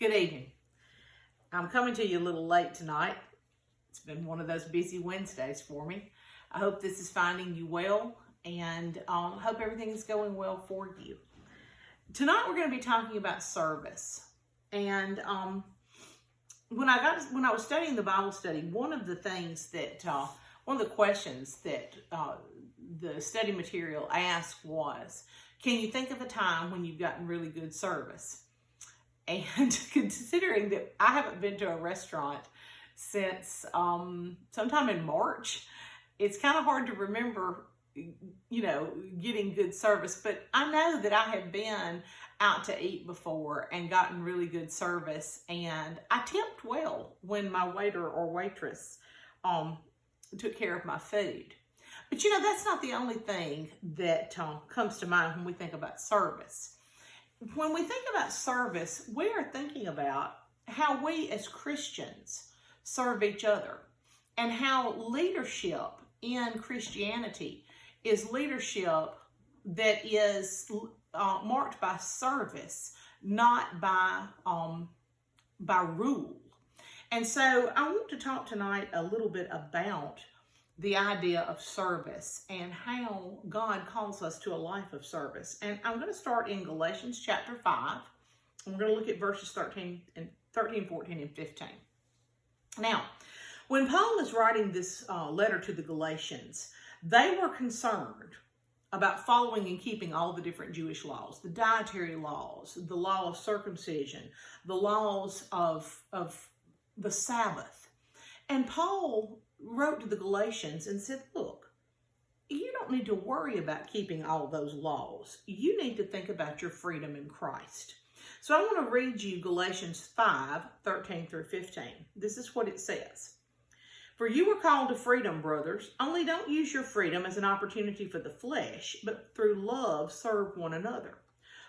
Good evening. I'm coming to you a little late tonight. It's been one of those busy Wednesdays for me. I hope this is finding you well, and hope everything is going well for you. Tonight we're going to be talking about service. And when I was studying the Bible study, one of the questions that the study material asked was, can you think of a time when you've gotten really good service? And considering that I haven't been to a restaurant since sometime in March, it's kind of hard to remember, getting good service. But I know that I have been out to eat before and gotten really good service, and I tipped well when my waiter or waitress took care of my food. But that's not the only thing that comes to mind when we think about service. When we think about service, we are thinking about how we as Christians serve each other, and how leadership in Christianity is leadership that is marked by service, not by rule. And so I want to talk tonight a little bit about the idea of service and how God calls us to a life of service. And I'm going to start in Galatians chapter 5. I'm going to look at verses 13, 14, and 15. Now, when Paul is writing this letter to the Galatians, they were concerned about following and keeping all the different Jewish laws, the dietary laws, the law of circumcision, the laws of the Sabbath. And Paul wrote to the Galatians and said, look, you don't need to worry about keeping all those laws. You need to think about your freedom in Christ. So I want to read you Galatians 5, 13 through 15. This is what it says. For you were called to freedom, brothers, only don't use your freedom as an opportunity for the flesh, but through love serve one another.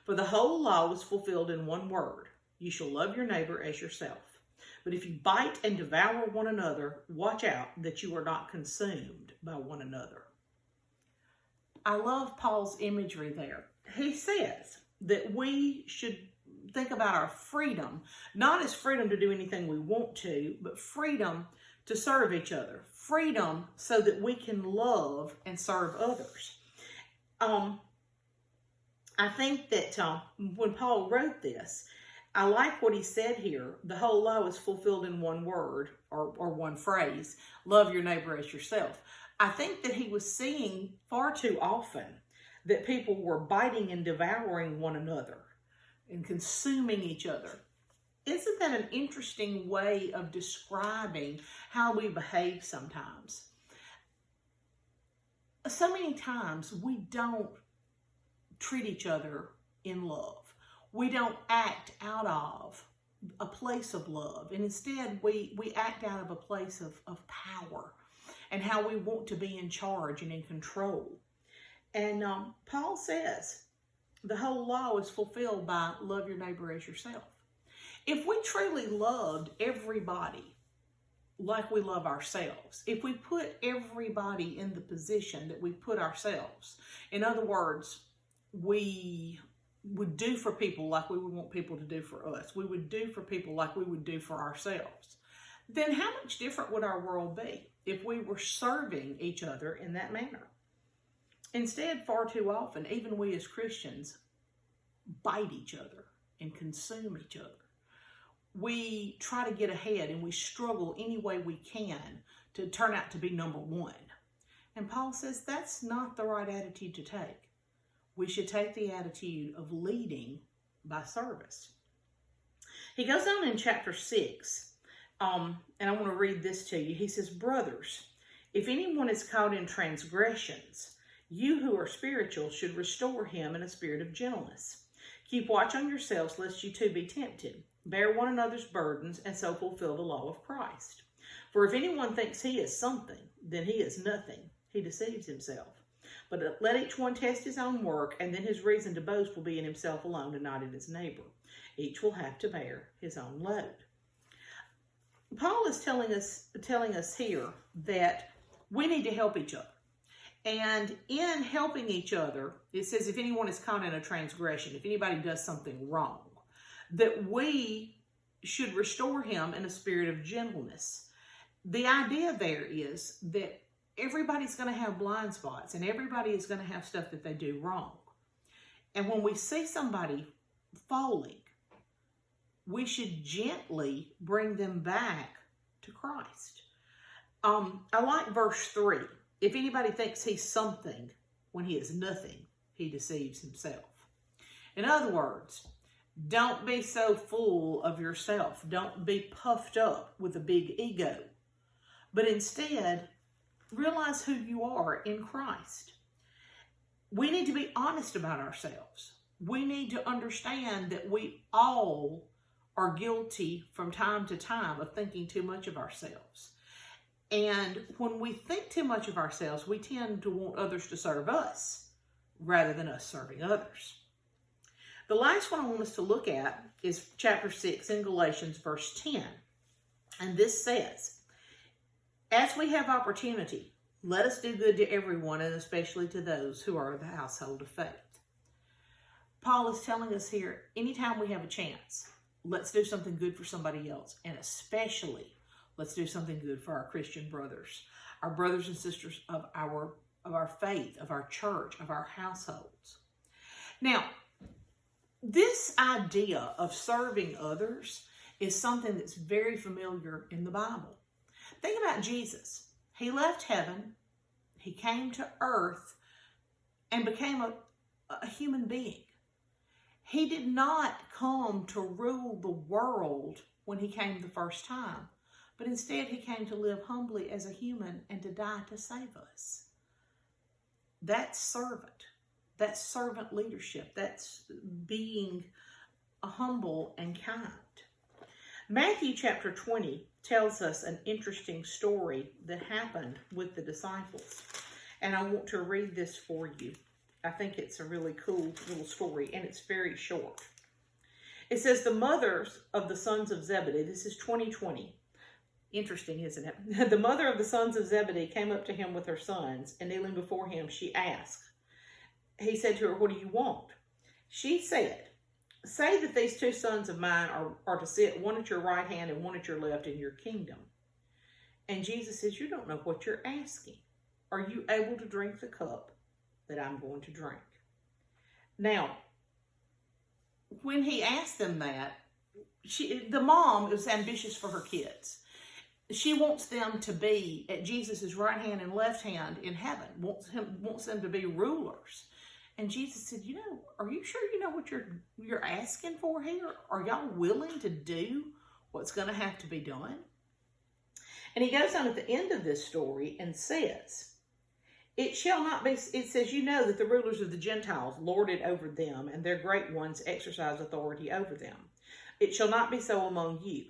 For the whole law was fulfilled in one word, you shall love your neighbor as yourself. But if you bite and devour one another, watch out that you are not consumed by one another. I love Paul's imagery there. He says that we should think about our freedom, not as freedom to do anything we want to, but freedom to serve each other. Freedom so that we can love and serve others. I think that when Paul wrote this, I like what he said here. The whole law is fulfilled in one word or one phrase, love your neighbor as yourself. I think that he was seeing far too often that people were biting and devouring one another and consuming each other. Isn't that an interesting way of describing how we behave sometimes? So many times we don't treat each other in love. We don't act out of a place of love. And instead, we act out of a place of power and how we want to be in charge and in control. And Paul says the whole law is fulfilled by love your neighbor as yourself. If we truly loved everybody like we love ourselves, if we put everybody in the position that we put ourselves, in other words, we would do for people like we would want people to do for us, we would do for people like we would do for ourselves, then how much different would our world be if we were serving each other in that manner? Instead, far too often, even we as Christians bite each other and consume each other. We try to get ahead and we struggle any way we can to turn out to be number one. And Paul says that's not the right attitude to take. We should take the attitude of leading by service. He goes on in chapter 6, and I want to read this to you. He says, brothers, if anyone is caught in transgressions, you who are spiritual should restore him in a spirit of gentleness. Keep watch on yourselves, lest you too be tempted. Bear one another's burdens, and so fulfill the law of Christ. For if anyone thinks he is something, then he is nothing. He deceives himself. But let each one test his own work, and then his reason to boast will be in himself alone and not in his neighbor. Each will have to bear his own load. Paul is telling us here that we need to help each other. And in helping each other, it says if anyone is caught in a transgression, if anybody does something wrong, that we should restore him in a spirit of gentleness. The idea there is that everybody's going to have blind spots and everybody is going to have stuff that they do wrong. And when we see somebody falling, we should gently bring them back to Christ. I like verse 3. If anybody thinks he's something when he is nothing, he deceives himself. In other words, don't be so full of yourself. Don't be puffed up with a big ego. But instead, realize who you are in Christ. We need to be honest about ourselves. We need to understand that we all are guilty from time to time of thinking too much of ourselves. And when we think too much of ourselves, we tend to want others to serve us rather than us serving others. The last one I want us to look at is chapter 6 in Galatians, verse 10. And this says, as we have opportunity, let us do good to everyone, and especially to those who are of the household of faith. Paul is telling us here, anytime we have a chance, let's do something good for somebody else. And especially, let's do something good for our Christian brothers, our brothers and sisters of our faith, of our church, of our households. Now, this idea of serving others is something that's very familiar in the Bible. Think about Jesus. He left heaven, he came to earth, and became a human being. He did not come to rule the world when he came the first time, but instead he came to live humbly as a human and to die to save us. That's servant. That's servant leadership. That's being humble and kind. Matthew chapter 20 tells us an interesting story that happened with the disciples. And I want to read this for you. I think it's a really cool little story, and it's very short. It says, the mothers of the sons of Zebedee, this is 2020. Interesting, isn't it? The mother of the sons of Zebedee came up to him with her sons, and kneeling before him, she asked. He said to her, what do you want? She said, say that these two sons of mine are to sit, one at your right hand and one at your left in your kingdom. And Jesus says, you don't know what you're asking. Are you able to drink the cup that I'm going to drink? Now, when he asked them that, the mom is ambitious for her kids. She wants them to be at Jesus' right hand and left hand in heaven, wants them to be rulers. And Jesus said, are you sure you know what you're asking for here? Are y'all willing to do what's going to have to be done? And he goes on at the end of this story and says, it shall not be, it says, you know that the rulers of the Gentiles lord it over them, and their great ones exercise authority over them. It shall not be so among you.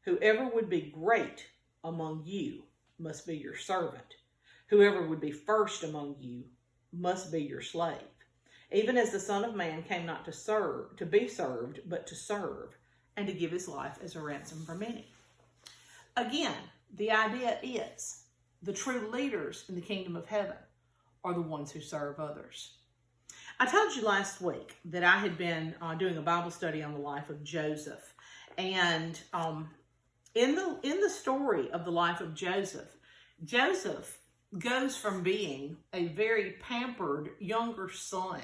Whoever would be great among you must be your servant. Whoever would be first among you must be your slave. Even as the Son of Man came not to be served, but to serve, and to give his life as a ransom for many. Again, the idea is the true leaders in the kingdom of heaven are the ones who serve others. I told you last week that I had been doing a Bible study on the life of Joseph. And in the story of the life of Joseph, Joseph goes from being a very pampered younger son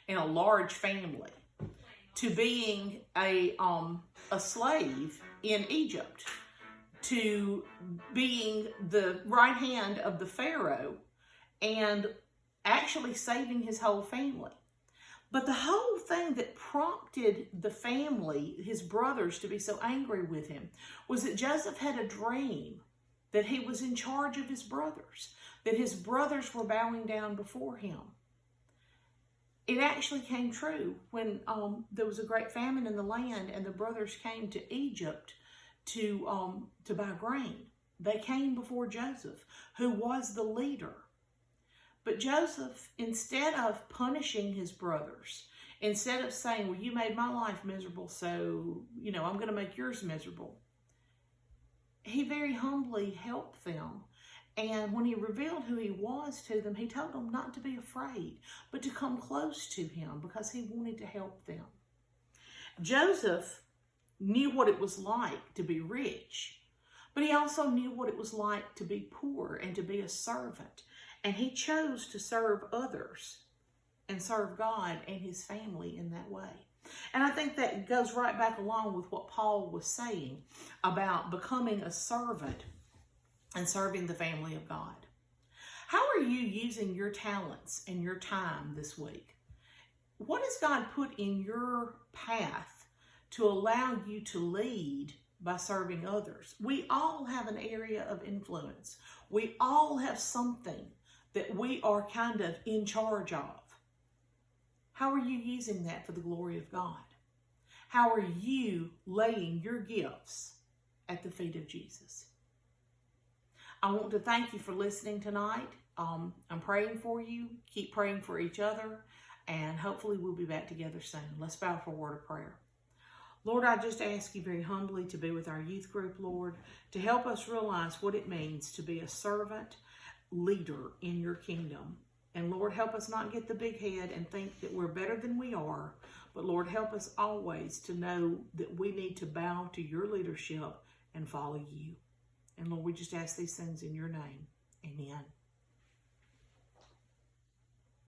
in a large family to being a slave in Egypt, to being the right hand of the Pharaoh and actually saving his whole family. But the whole thing that prompted the family, his brothers, to be so angry with him was that Joseph had a dream that he was in charge of his brothers, that his brothers were bowing down before him. It actually came true when there was a great famine in the land and the brothers came to Egypt to buy grain. They came before Joseph, who was the leader. But Joseph, instead of punishing his brothers, instead of saying, well, you made my life miserable, so, I'm going to make yours miserable, he very humbly helped them. And when he revealed who he was to them, he told them not to be afraid, but to come close to him because he wanted to help them. Joseph knew what it was like to be rich, but he also knew what it was like to be poor and to be a servant. And he chose to serve others and serve God and his family in that way. And I think that goes right back along with what Paul was saying about becoming a servant and serving the family of God. How are you using your talents and your time this week? What has God put in your path to allow you to lead by serving others? We all have an area of influence. We all have something that we are kind of in charge of. How are you using that for the glory of God? How are you laying your gifts at the feet of Jesus? I want to thank you for listening tonight. I'm praying for you. Keep praying for each other. And hopefully we'll be back together soon. Let's bow for a word of prayer. Lord, I just ask you very humbly to be with our youth group, Lord, to help us realize what it means to be a servant leader in your kingdom. And Lord, help us not get the big head and think that we're better than we are. But Lord, help us always to know that we need to bow to your leadership and follow you. And Lord, we just ask these things in your name. Amen.